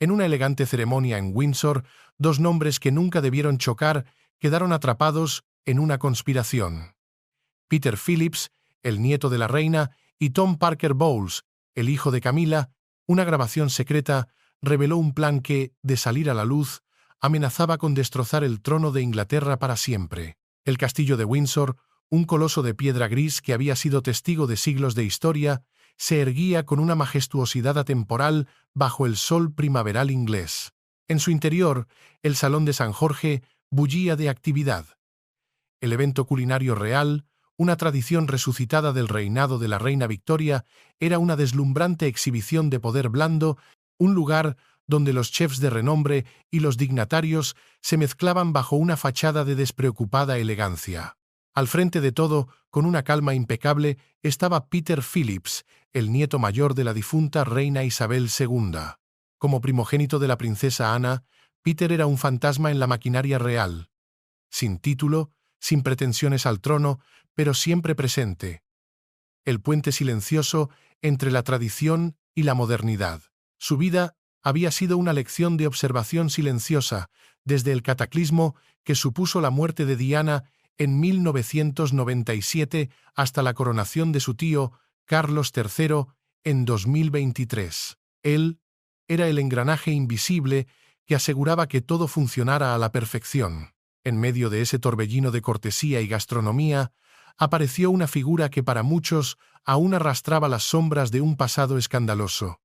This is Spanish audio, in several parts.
En una elegante ceremonia en Windsor, dos nombres que nunca debieron chocar quedaron atrapados en una conspiración. Peter Phillips, el nieto de la reina, y Tom Parker Bowles, el hijo de Camila. Una grabación secreta reveló un plan que, de salir a la luz, amenazaba con destrozar el trono de Inglaterra para siempre. El castillo de Windsor, un coloso de piedra gris que había sido testigo de siglos de historia, se erguía con una majestuosidad atemporal bajo el sol primaveral inglés. En su interior, el Salón de San Jorge bullía de actividad. El evento culinario real, una tradición resucitada del reinado de la reina Victoria, era una deslumbrante exhibición de poder blando, un lugar donde los chefs de renombre y los dignatarios se mezclaban bajo una fachada de despreocupada elegancia. Al frente de todo, con una calma impecable, estaba Peter Phillips, el nieto mayor de la difunta reina Isabel II. Como primogénito de la princesa Ana, Peter era un fantasma en la maquinaria real. Sin título, sin pretensiones al trono, pero siempre presente. El puente silencioso entre la tradición y la modernidad. Su vida había sido una lección de observación silenciosa, desde el cataclismo que supuso la muerte de Diana en 1997 hasta la coronación de su tío, Carlos III, en 2023. Él era el engranaje invisible que aseguraba que todo funcionara a la perfección. En medio de ese torbellino de cortesía y gastronomía, apareció una figura que para muchos aún arrastraba las sombras de un pasado escandaloso.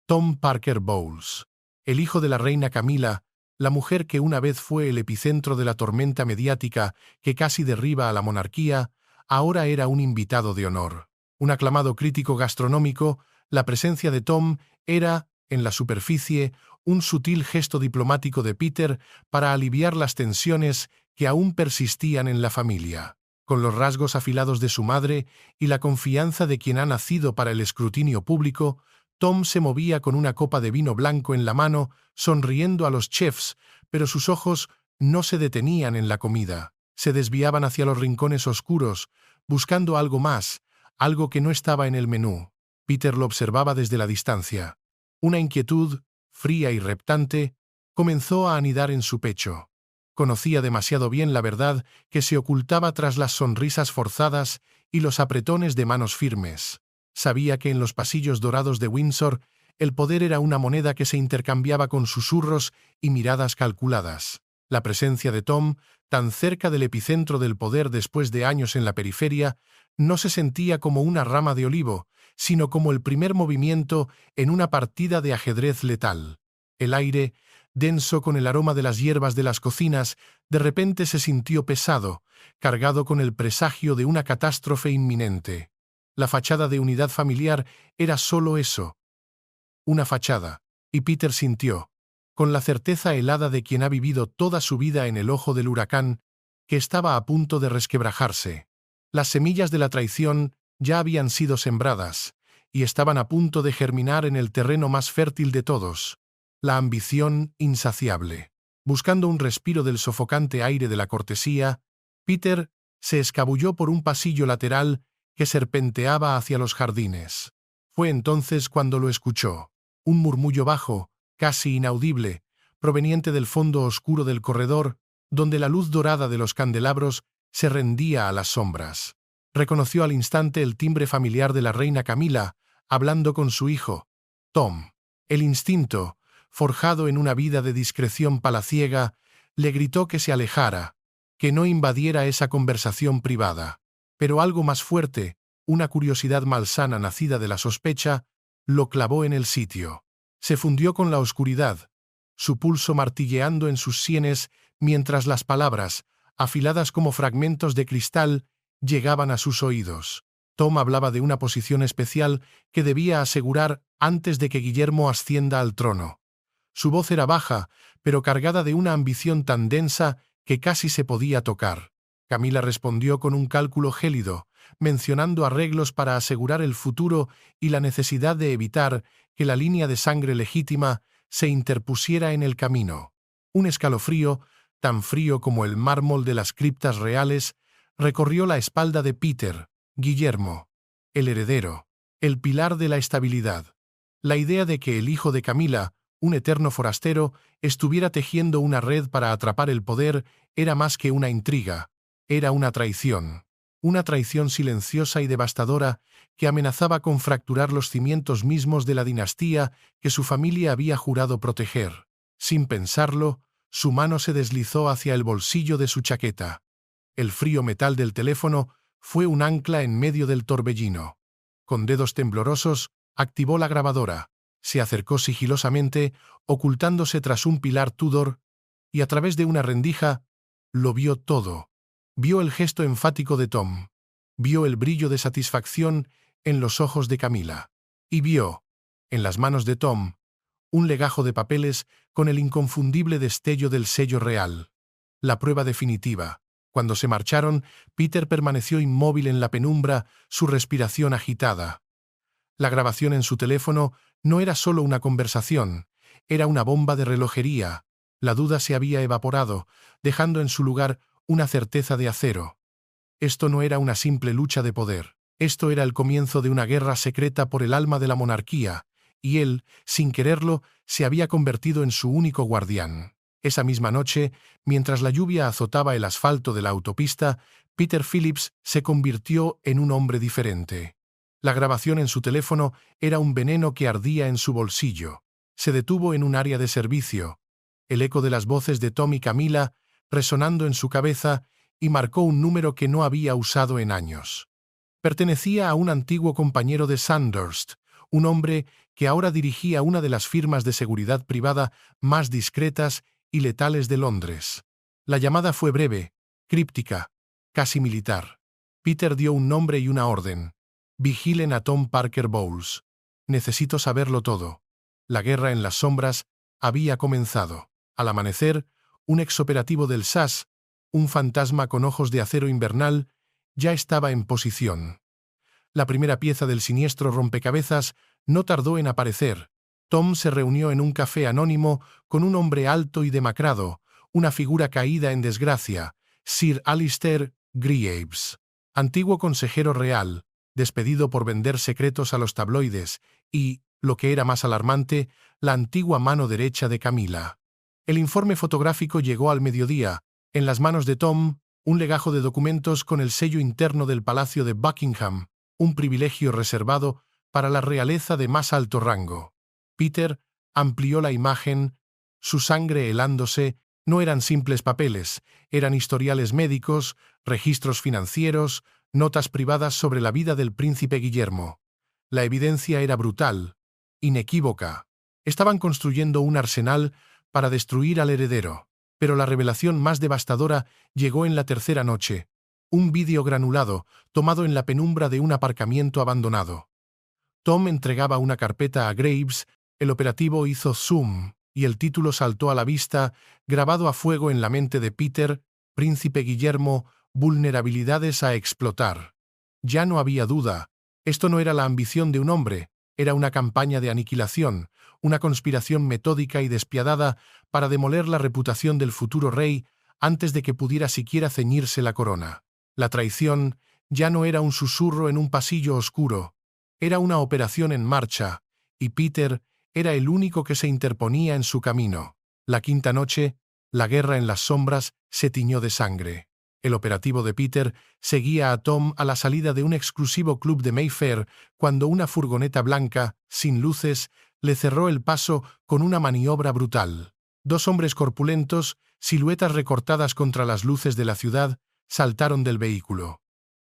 Tom Parker Bowles, el hijo de la reina Camila, la mujer que una vez fue el epicentro de la tormenta mediática que casi derriba a la monarquía, ahora era un invitado de honor. Un aclamado crítico gastronómico, la presencia de Tom era, en la superficie, un sutil gesto diplomático de Peter para aliviar las tensiones que aún persistían en la familia. Con los rasgos afilados de su madre y la confianza de quien ha nacido para el escrutinio público, Tom se movía con una copa de vino blanco en la mano, sonriendo a los chefs, pero sus ojos no se detenían en la comida. Se desviaban hacia los rincones oscuros, buscando algo más, algo que no estaba en el menú. Peter lo observaba desde la distancia. Una inquietud, fría y reptante, comenzó a anidar en su pecho. Conocía demasiado bien la verdad que se ocultaba tras las sonrisas forzadas y los apretones de manos firmes. Sabía que en los pasillos dorados de Windsor el poder era una moneda que se intercambiaba con susurros y miradas calculadas. La presencia de Tom, tan cerca del epicentro del poder después de años en la periferia, no se sentía como una rama de olivo, sino como el primer movimiento en una partida de ajedrez letal. El aire, denso con el aroma de las hierbas de las cocinas, de repente se sintió pesado, cargado con el presagio de una catástrofe inminente. La fachada de unidad familiar era solo eso, una fachada, y Peter sintió, con la certeza helada de quien ha vivido toda su vida en el ojo del huracán, que estaba a punto de resquebrajarse. Las semillas de la traición ya habían sido sembradas, y estaban a punto de germinar en el terreno más fértil de todos, la ambición insaciable. Buscando un respiro del sofocante aire de la cortesía, Peter se escabulló por un pasillo lateral que serpenteaba hacia los jardines. Fue entonces cuando lo escuchó. Un murmullo bajo, casi inaudible, proveniente del fondo oscuro del corredor, donde la luz dorada de los candelabros se rendía a las sombras. Reconoció al instante el timbre familiar de la reina Camila, hablando con su hijo, Tom. El instinto, forjado en una vida de discreción palaciega, le gritó que se alejara, que no invadiera esa conversación privada. Pero algo más fuerte, una curiosidad malsana nacida de la sospecha, lo clavó en el sitio. Se fundió con la oscuridad, su pulso martilleando en sus sienes mientras las palabras, afiladas como fragmentos de cristal, llegaban a sus oídos. Tom hablaba de una posición especial que debía asegurar antes de que Guillermo ascienda al trono. Su voz era baja, pero cargada de una ambición tan densa que casi se podía tocar. Camila respondió con un cálculo gélido, mencionando arreglos para asegurar el futuro y la necesidad de evitar que la línea de sangre legítima se interpusiera en el camino. Un escalofrío, tan frío como el mármol de las criptas reales, recorrió la espalda de Peter. Guillermo, el heredero, el pilar de la estabilidad. La idea de que el hijo de Camila, un eterno forastero, estuviera tejiendo una red para atrapar el poder, era más que una intriga, era una traición silenciosa y devastadora que amenazaba con fracturar los cimientos mismos de la dinastía que su familia había jurado proteger. Sin pensarlo, su mano se deslizó hacia el bolsillo de su chaqueta. El frío metal del teléfono fue un ancla en medio del torbellino. Con dedos temblorosos, activó la grabadora, se acercó sigilosamente, ocultándose tras un pilar Tudor, y a través de una rendija, lo vio todo. Vio el gesto enfático de Tom, vio el brillo de satisfacción en los ojos de Camila, y vio, en las manos de Tom, un legajo de papeles con el inconfundible destello del sello real. La prueba definitiva. Cuando se marcharon, Peter permaneció inmóvil en la penumbra, su respiración agitada. La grabación en su teléfono no era solo una conversación, era una bomba de relojería. La duda se había evaporado, dejando en su lugar una certeza de acero. Esto no era una simple lucha de poder. Esto era el comienzo de una guerra secreta por el alma de la monarquía, y él, sin quererlo, se había convertido en su único guardián. Esa misma noche, mientras la lluvia azotaba el asfalto de la autopista, Peter Phillips se convirtió en un hombre diferente. La grabación en su teléfono era un veneno que ardía en su bolsillo. Se detuvo en un área de servicio. El eco de las voces de Tom y Camila resonando en su cabeza, y marcó un número que no había usado en años. Pertenecía a un antiguo compañero de Sandhurst, un hombre que ahora dirigía una de las firmas de seguridad privada más discretas y letales de Londres. La llamada fue breve, críptica, casi militar. Peter dio un nombre y una orden. Vigilen a Tom Parker Bowles. Necesito saberlo todo. La guerra en las sombras había comenzado. Al amanecer, un exoperativo del SAS, un fantasma con ojos de acero invernal, ya estaba en posición. La primera pieza del siniestro rompecabezas no tardó en aparecer. Tom se reunió en un café anónimo con un hombre alto y demacrado, una figura caída en desgracia, Sir Alistair Greaves, antiguo consejero real, despedido por vender secretos a los tabloides, y, lo que era más alarmante, la antigua mano derecha de Camila. El informe fotográfico llegó al mediodía. En las manos de Tom, un legajo de documentos con el sello interno del Palacio de Buckingham, un privilegio reservado para la realeza de más alto rango. Peter amplió la imagen, su sangre helándose. No eran simples papeles, eran historiales médicos, registros financieros, notas privadas sobre la vida del príncipe Guillermo. La evidencia era brutal, inequívoca. Estaban construyendo un arsenal para destruir al heredero. Pero la revelación más devastadora llegó en la tercera noche. Un vídeo granulado, tomado en la penumbra de un aparcamiento abandonado. Tom entregaba una carpeta a Graves, el operativo hizo zoom, y el título saltó a la vista, grabado a fuego en la mente de Peter, Príncipe Guillermo, vulnerabilidades a explotar. Ya no había duda. Esto no era la ambición de un hombre, era una campaña de aniquilación, una conspiración metódica y despiadada para demoler la reputación del futuro rey antes de que pudiera siquiera ceñirse la corona. La traición ya no era un susurro en un pasillo oscuro, era una operación en marcha, y Peter era el único que se interponía en su camino. La quinta noche, la guerra en las sombras se tiñó de sangre. El operativo de Peter seguía a Tom a la salida de un exclusivo club de Mayfair cuando una furgoneta blanca, sin luces, le cerró el paso con una maniobra brutal. Dos hombres corpulentos, siluetas recortadas contra las luces de la ciudad, saltaron del vehículo.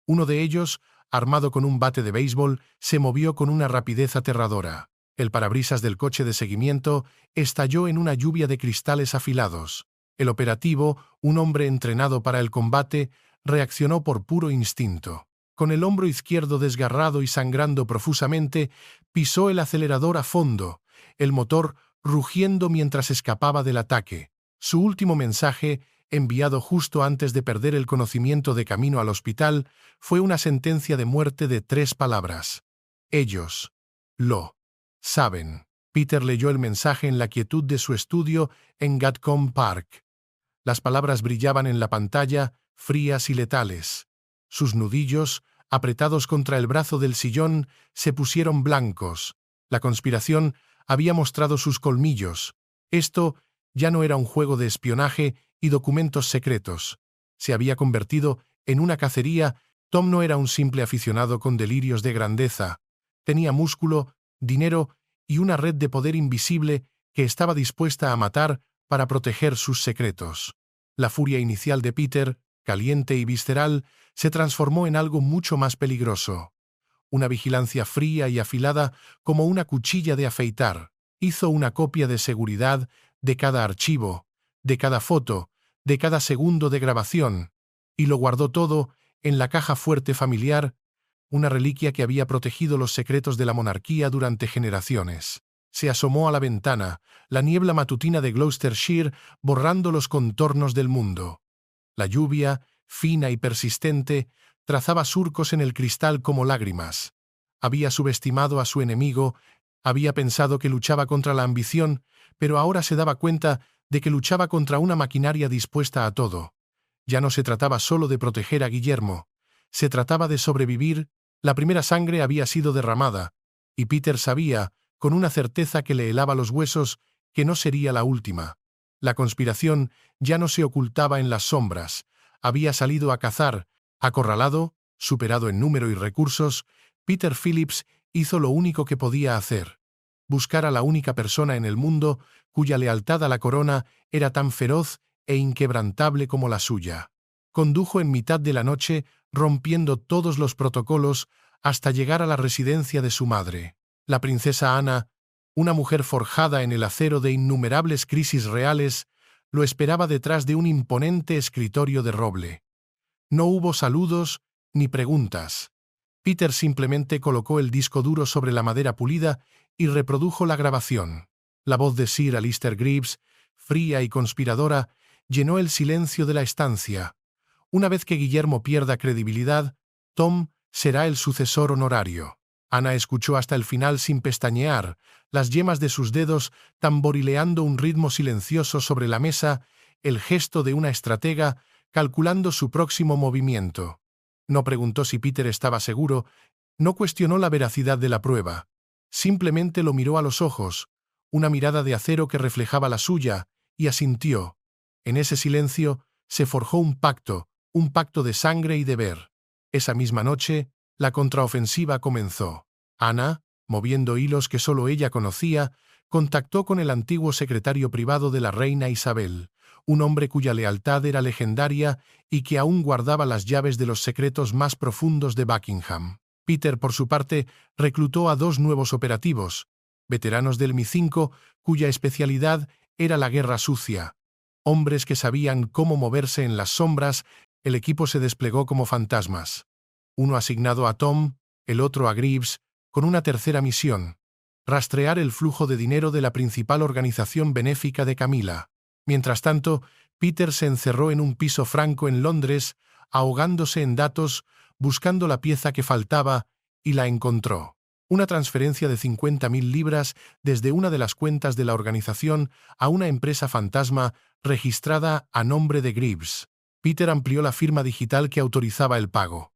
Uno de ellos, armado con un bate de béisbol, se movió con una rapidez aterradora. El parabrisas del coche de seguimiento estalló en una lluvia de cristales afilados. El operativo, un hombre entrenado para el combate, reaccionó por puro instinto. Con el hombro izquierdo desgarrado y sangrando profusamente, pisó el acelerador a fondo, el motor rugiendo mientras escapaba del ataque. Su último mensaje, enviado justo antes de perder el conocimiento de camino al hospital, fue una sentencia de muerte de 3 palabras. Ellos lo saben. Peter leyó el mensaje en la quietud de su estudio en Gatcombe Park. Las palabras brillaban en la pantalla, frías y letales. Sus nudillos, apretados contra el brazo del sillón, se pusieron blancos. La conspiración Había mostrado sus colmillos. Esto ya no era un juego de espionaje y documentos secretos. Se había convertido en una cacería. Tom no era un simple aficionado con delirios de grandeza. Tenía músculo, dinero y una red de poder invisible que estaba dispuesta a matar para proteger sus secretos. La furia inicial de Peter, caliente y visceral, se transformó en algo mucho más peligroso. Una vigilancia fría y afilada como una cuchilla de afeitar. Hizo una copia de seguridad de cada archivo, de cada foto, de cada segundo de grabación, y lo guardó todo en la caja fuerte familiar, una reliquia que había protegido los secretos de la monarquía durante generaciones. Se asomó a la ventana, la niebla matutina de Gloucestershire borrando los contornos del mundo. La lluvia, fina y persistente, trazaba surcos en el cristal como lágrimas. Había subestimado a su enemigo, había pensado que luchaba contra la ambición, pero ahora se daba cuenta de que luchaba contra una maquinaria dispuesta a todo. Ya no se trataba solo de proteger a Guillermo, se trataba de sobrevivir. La primera sangre había sido derramada, y Peter sabía, con una certeza que le helaba los huesos, que no sería la última. La conspiración ya no se ocultaba en las sombras, había salido a cazar. Acorralado, superado en número y recursos, Peter Phillips hizo lo único que podía hacer: buscar a la única persona en el mundo cuya lealtad a la corona era tan feroz e inquebrantable como la suya. Condujo en mitad de la noche, rompiendo todos los protocolos, hasta llegar a la residencia de su madre. La princesa Ana, una mujer forjada en el acero de innumerables crisis reales, lo esperaba detrás de un imponente escritorio de roble. No hubo saludos ni preguntas. Peter simplemente colocó el disco duro sobre la madera pulida y reprodujo la grabación. La voz de Sir Alistair Greaves, fría y conspiradora, llenó el silencio de la estancia. Una vez que Guillermo pierda credibilidad, Tom será el sucesor honorario. Ana escuchó hasta el final sin pestañear, las yemas de sus dedos tamborileando un ritmo silencioso sobre la mesa, el gesto de una estratega calculando su próximo movimiento. No preguntó si Peter estaba seguro, no cuestionó la veracidad de la prueba. Simplemente lo miró a los ojos, una mirada de acero que reflejaba la suya, y asintió. En ese silencio se forjó un pacto de sangre y deber. Esa misma noche, la contraofensiva comenzó. Ana, moviendo hilos que solo ella conocía, contactó con el antiguo secretario privado de la reina Isabel, un hombre cuya lealtad era legendaria y que aún guardaba las llaves de los secretos más profundos de Buckingham. Peter, por su parte, reclutó a 2 nuevos operativos, veteranos del MI5, cuya especialidad era la guerra sucia. Hombres que sabían cómo moverse en las sombras. El equipo se desplegó como fantasmas. Uno asignado a Tom, el otro a Greaves, con una tercera misión: rastrear el flujo de dinero de la principal organización benéfica de Camila. Mientras tanto, Peter se encerró en un piso franco en Londres, ahogándose en datos, buscando la pieza que faltaba, y la encontró. Una transferencia de 50.000 libras desde una de las cuentas de la organización a una empresa fantasma registrada a nombre de Greaves. Peter amplió la firma digital que autorizaba el pago.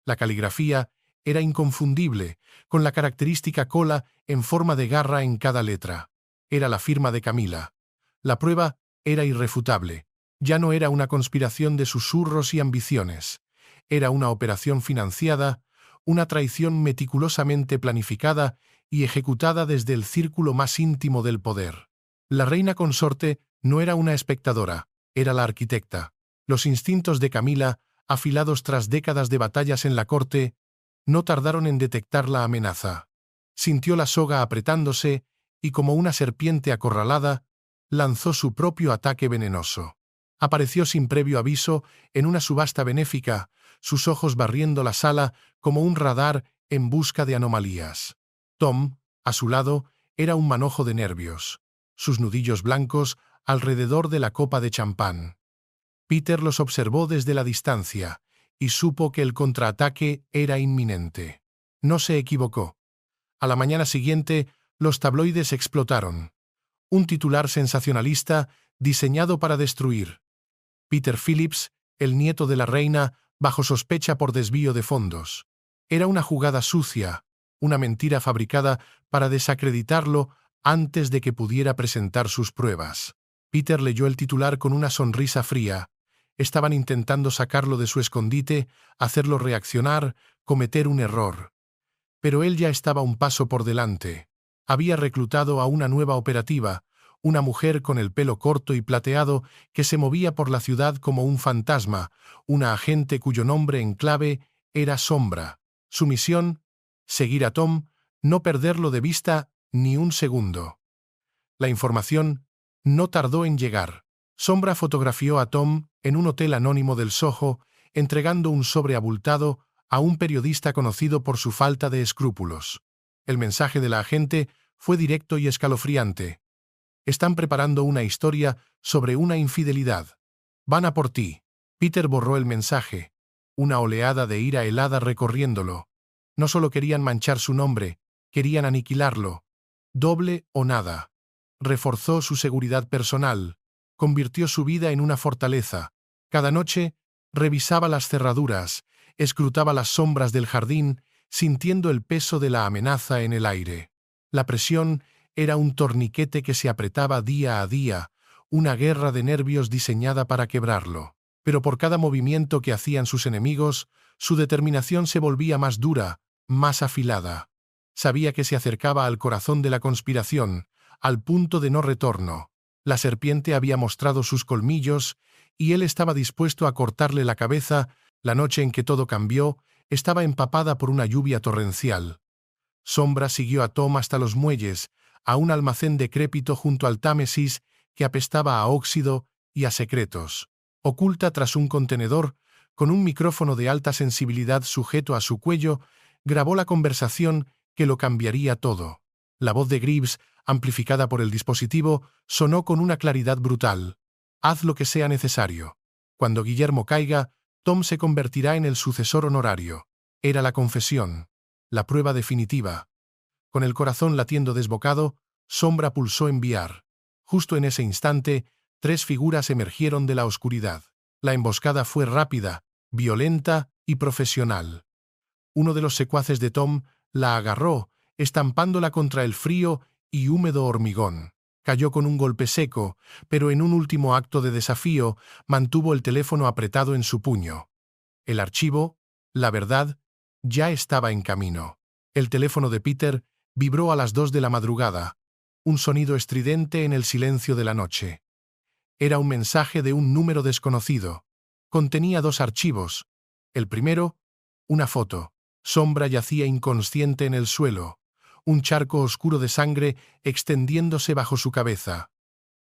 La caligrafía era inconfundible, con la característica cola en forma de garra en cada letra. Era la firma de Camila. La prueba era irrefutable. Ya no era una conspiración de susurros y ambiciones. Era una operación financiada, una traición meticulosamente planificada y ejecutada desde el círculo más íntimo del poder. La reina consorte no era una espectadora, era la arquitecta. Los instintos de Camila, afilados tras décadas de batallas en la corte, no tardaron en detectar la amenaza. Sintió la soga apretándose y, como una serpiente acorralada, lanzó su propio ataque venenoso. Apareció sin previo aviso en una subasta benéfica, sus ojos barriendo la sala como un radar en busca de anomalías. Tom, a su lado, era un manojo de nervios, sus nudillos blancos alrededor de la copa de champán. Peter los observó desde la distancia y supo que el contraataque era inminente. No se equivocó. A la mañana siguiente, los tabloides explotaron. Un titular sensacionalista diseñado para destruir. Peter Phillips, el nieto de la reina, bajo sospecha por desvío de fondos. Era una jugada sucia, una mentira fabricada para desacreditarlo antes de que pudiera presentar sus pruebas. Peter leyó el titular con una sonrisa fría. Estaban intentando sacarlo de su escondite, hacerlo reaccionar, cometer un error. Pero él ya estaba un paso por delante. Había reclutado a una nueva operativa, una mujer con el pelo corto y plateado que se movía por la ciudad como un fantasma, una agente cuyo nombre en clave era Sombra. Su misión, seguir a Tom, no perderlo de vista ni un segundo. La información no tardó en llegar. Sombra fotografió a Tom en un hotel anónimo del Soho, entregando un sobre abultado a un periodista conocido por su falta de escrúpulos. El mensaje de la agente fue directo y escalofriante. Están preparando una historia sobre una infidelidad. Van a por ti. Peter borró el mensaje. Una oleada de ira helada recorriéndolo. No solo querían manchar su nombre, querían aniquilarlo. Doble o nada. Reforzó su seguridad personal. Convirtió su vida en una fortaleza. Cada noche revisaba las cerraduras, escrutaba las sombras del jardín, sintiendo el peso de la amenaza en el aire. La presión era un torniquete que se apretaba día a día, una guerra de nervios diseñada para quebrarlo. Pero por cada movimiento que hacían sus enemigos, su determinación se volvía más dura, más afilada. Sabía que se acercaba al corazón de la conspiración, al punto de no retorno. La serpiente había mostrado sus colmillos y él estaba dispuesto a cortarle la cabeza. La noche en que todo cambió estaba empapada por una lluvia torrencial. Sombra siguió a Tom hasta los muelles, a un almacén decrépito junto al Támesis que apestaba a óxido y a secretos. Oculta tras un contenedor, con un micrófono de alta sensibilidad sujeto a su cuello, grabó la conversación que lo cambiaría todo. La voz de Greaves, amplificada por el dispositivo, sonó con una claridad brutal. Haz lo que sea necesario. Cuando Guillermo caiga, Tom se convertirá en el sucesor honorario. Era la confesión, la prueba definitiva. Con el corazón latiendo desbocado, Sombra pulsó enviar. Justo en ese instante, 3 figuras emergieron de la oscuridad. La emboscada fue rápida, violenta y profesional. Uno de los secuaces de Tom la agarró, estampándola contra el frío y húmedo hormigón. Cayó con un golpe seco, pero en un último acto de desafío mantuvo el teléfono apretado en su puño. El archivo, la verdad, ya estaba en camino. El teléfono de Peter vibró a las 2 de la madrugada, un sonido estridente en el silencio de la noche. Era un mensaje de un número desconocido. Contenía 2 archivos. El primero, una foto. Sombra yacía inconsciente en el suelo, un charco oscuro de sangre extendiéndose bajo su cabeza.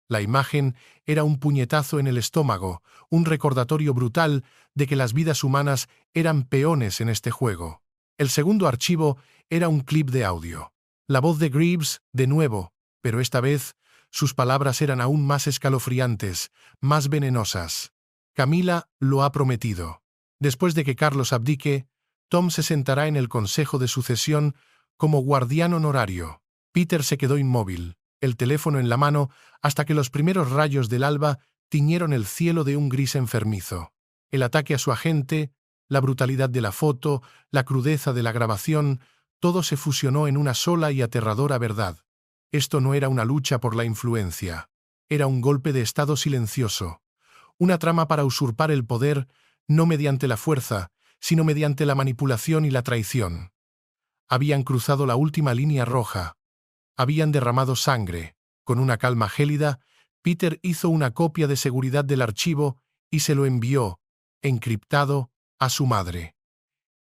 La imagen era un puñetazo en el estómago, un recordatorio brutal de que las vidas humanas eran peones en este juego. El segundo archivo era un clip de audio. La voz de Greaves, de nuevo, pero esta vez sus palabras eran aún más escalofriantes, más venenosas. Camila lo ha prometido. Después de que Carlos abdique, Tom se sentará en el consejo de sucesión como guardián honorario. Peter se quedó inmóvil, el teléfono en la mano, hasta que los primeros rayos del alba tiñeron el cielo de un gris enfermizo. El ataque a su agente, la brutalidad de la foto, la crudeza de la grabación, todo se fusionó en una sola y aterradora verdad. Esto no era una lucha por la influencia. Era un golpe de estado silencioso. Una trama para usurpar el poder, no mediante la fuerza, sino mediante la manipulación y la traición. Habían cruzado la última línea roja. Habían derramado sangre. Con una calma gélida, Peter hizo una copia de seguridad del archivo y se lo envió, encriptado, a su madre.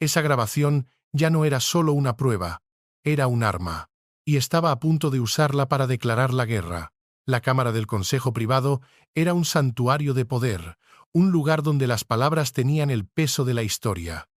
Esa grabación ya no era solo una prueba, era un arma, y estaba a punto de usarla para declarar la guerra. La cámara del consejo privado era un santuario de poder, un lugar donde las palabras tenían el peso de la historia.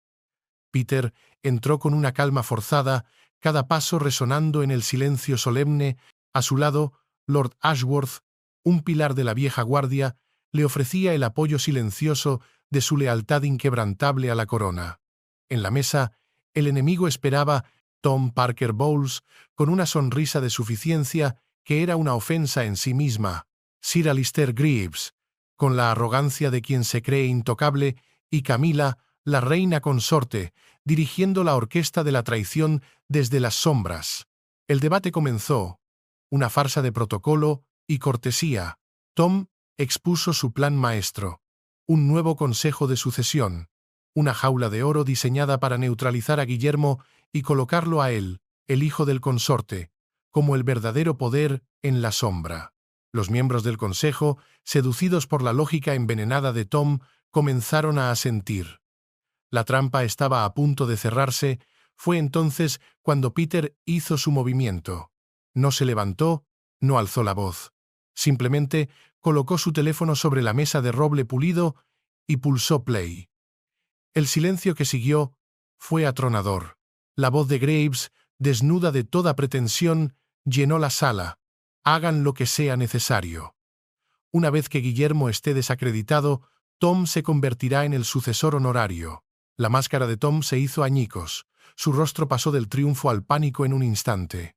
Peter entró con una calma forzada, cada paso resonando en el silencio solemne. A su lado, Lord Ashworth, un pilar de la vieja guardia, le ofrecía el apoyo silencioso de su lealtad inquebrantable a la corona. En la mesa, el enemigo esperaba Tom Parker Bowles, con una sonrisa de suficiencia que era una ofensa en sí misma, Sir Alistair Greaves, con la arrogancia de quien se cree intocable, y Camila, la reina consorte, dirigiendo la orquesta de la traición desde las sombras. El debate comenzó, una farsa de protocolo y cortesía. Tom expuso su plan maestro: un nuevo consejo de sucesión, una jaula de oro diseñada para neutralizar a Guillermo y colocarlo a él, el hijo del consorte, como el verdadero poder en la sombra. Los miembros del consejo, seducidos por la lógica envenenada de Tom, comenzaron a asentir. La trampa estaba a punto de cerrarse. Fue entonces cuando Peter hizo su movimiento. No se levantó, no alzó la voz. Simplemente colocó su teléfono sobre la mesa de roble pulido y pulsó play. El silencio que siguió fue atronador. La voz de Graves, desnuda de toda pretensión, llenó la sala. Hagan lo que sea necesario. Una vez que Guillermo esté desacreditado, Tom se convertirá en el sucesor honorario. La máscara de Tom se hizo añicos. Su rostro pasó del triunfo al pánico en un instante.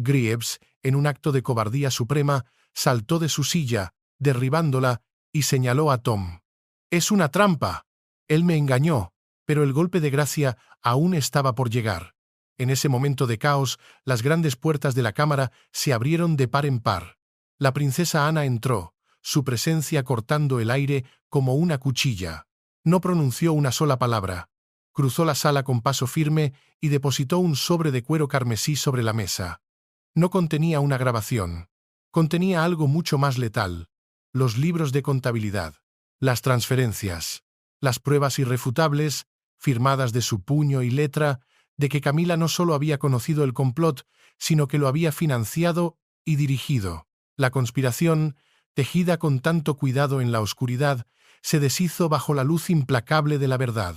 Graves, en un acto de cobardía suprema, saltó de su silla, derribándola, y señaló a Tom. «Es una trampa. Él me engañó, pero el golpe de gracia aún estaba por llegar». En ese momento de caos, las grandes puertas de la cámara se abrieron de par en par. La princesa Ana entró, su presencia cortando el aire como una cuchilla. No pronunció una sola palabra. Cruzó la sala con paso firme y depositó un sobre de cuero carmesí sobre la mesa. No contenía una grabación. Contenía algo mucho más letal: los libros de contabilidad, las transferencias, las pruebas irrefutables, firmadas de su puño y letra, de que Camila no solo había conocido el complot, sino que lo había financiado y dirigido. La conspiración, tejida con tanto cuidado en la oscuridad, se deshizo bajo la luz implacable de la verdad.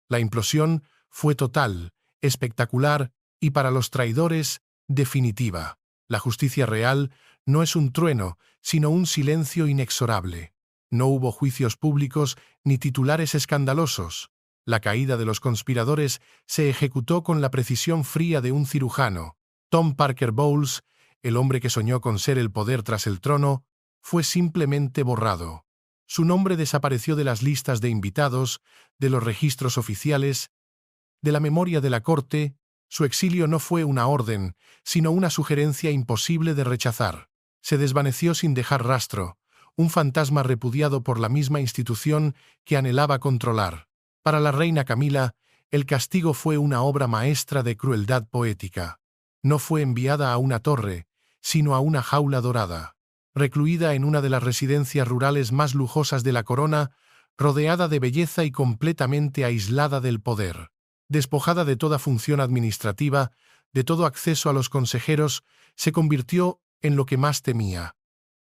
La implosión fue total, espectacular y, para los traidores, definitiva. La justicia real no es un trueno, sino un silencio inexorable. No hubo juicios públicos ni titulares escandalosos. La caída de los conspiradores se ejecutó con la precisión fría de un cirujano. Tom Parker Bowles, el hombre que soñó con ser el poder tras el trono, fue simplemente borrado. Su nombre desapareció de las listas de invitados, de los registros oficiales, de la memoria de la corte. Su exilio no fue una orden, sino una sugerencia imposible de rechazar. Se desvaneció sin dejar rastro, un fantasma repudiado por la misma institución que anhelaba controlar. Para la reina Camila, el castigo fue una obra maestra de crueldad poética. No fue enviada a una torre, sino a una jaula dorada. Recluida en una de las residencias rurales más lujosas de la corona, rodeada de belleza y completamente aislada del poder. Despojada de toda función administrativa, de todo acceso a los consejeros, se convirtió en lo que más temía: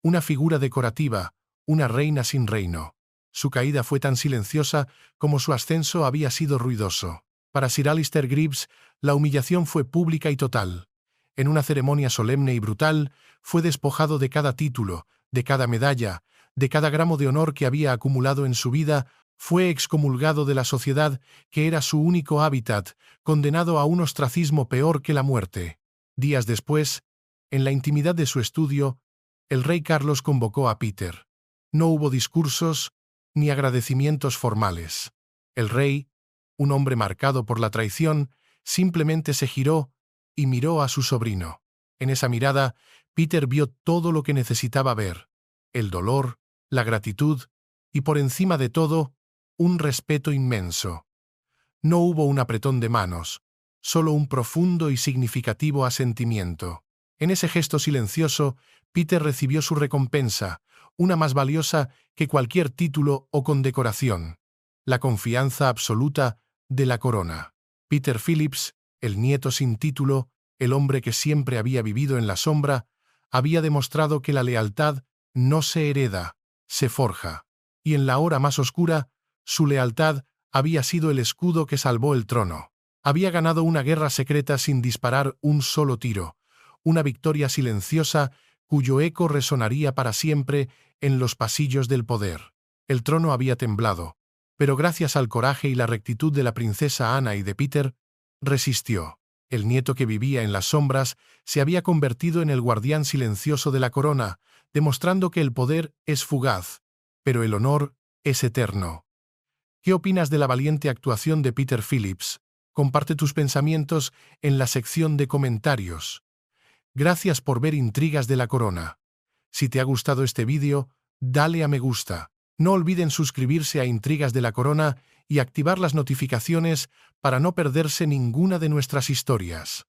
una figura decorativa, una reina sin reino. Su caída fue tan silenciosa como su ascenso había sido ruidoso. Para Sir Alistair Greaves, la humillación fue pública y total. En una ceremonia solemne y brutal, fue despojado de cada título, de cada medalla, de cada gramo de honor que había acumulado en su vida. Fue excomulgado de la sociedad, que era su único hábitat, condenado a un ostracismo peor que la muerte. Días después, en la intimidad de su estudio, el rey Carlos convocó a Peter. No hubo discursos ni agradecimientos formales. El rey, un hombre marcado por la traición, simplemente se giró y miró a su sobrino. En esa mirada, Peter vio todo lo que necesitaba ver: el dolor, la gratitud y, por encima de todo, un respeto inmenso. No hubo un apretón de manos, solo un profundo y significativo asentimiento. En ese gesto silencioso, Peter recibió su recompensa, una más valiosa que cualquier título o condecoración: la confianza absoluta de la corona. Peter Phillips, el nieto sin título, el hombre que siempre había vivido en la sombra, había demostrado que la lealtad no se hereda, se forja. Y en la hora más oscura, su lealtad había sido el escudo que salvó el trono. Había ganado una guerra secreta sin disparar un solo tiro, una victoria silenciosa cuyo eco resonaría para siempre en los pasillos del poder. El trono había temblado, pero gracias al coraje y la rectitud de la princesa Ana y de Peter, resistió. El nieto que vivía en las sombras se había convertido en el guardián silencioso de la corona, demostrando que el poder es fugaz, pero el honor es eterno. ¿Qué opinas de la valiente actuación de Peter Phillips? Comparte tus pensamientos en la sección de comentarios. Gracias por ver Intrigas de la Corona. Si te ha gustado este vídeo, dale a me gusta. No olviden suscribirse a Intrigas de la Corona y activar las notificaciones para no perderse ninguna de nuestras historias.